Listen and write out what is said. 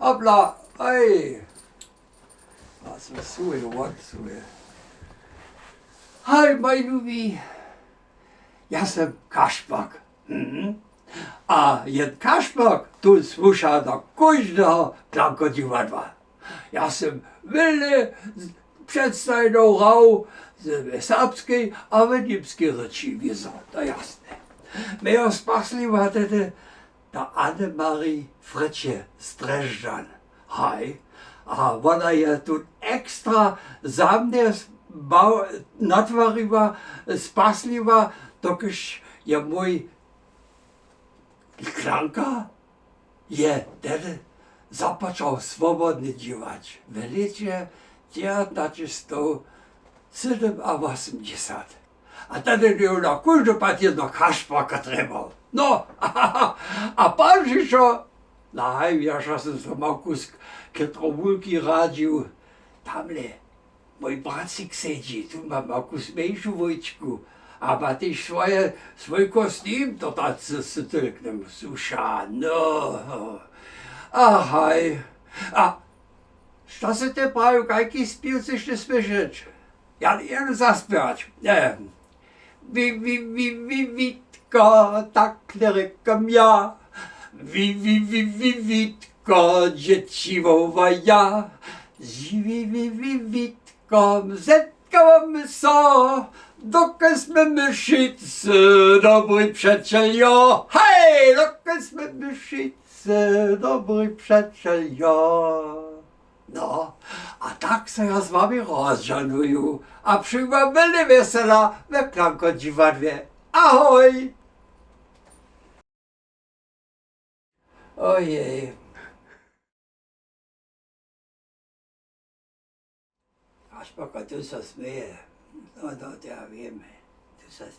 Hoppla, hej! Was suche, what suche? Hej, moj ľubý, ja som Kašpak. A jen Kašpak tu sluša do každého klankodivadla. Ja som veľmi predstavenou hrał z serbskiej, a w niemskiej reči wiedzą, to jasne. Mnie spasliła wtedy ta Annemarie Fritsche z Dreżdżan. Hej, a ona je tu ekstra za mnie natwariła, spasliwa, dokiż je mój klanka je wtedy zapoczął swobodnie działać. W lecie 1980. A wtedy nie na każdy papier do Kašpaka trzeba. No, a pan jeszcze, ja sam mal kus Ketrowulki radził, tamle, mój bracik siedzi, tu ma kus mniejszą wojczku, a ma też swój kostium, to tacy sytylknem susza, no. Hej, a što se te pravi, kajki spil chceš te slyšet? Já jen zaspěvat. Vítka, takhle řekám já. Vítka, děčivova já. Vítkom, zetkám se, dokud jsme myšice, dobrý přečel jo. Hej, dokud jsme myšice, dobrý přečel jo. No, a tak se ja z wami rozżanuję, a przyjma będę wesela we klankodziwadwie. Ahoj! Ojej. Kašpaka, tu se smeje. No, ja wiemy, tu se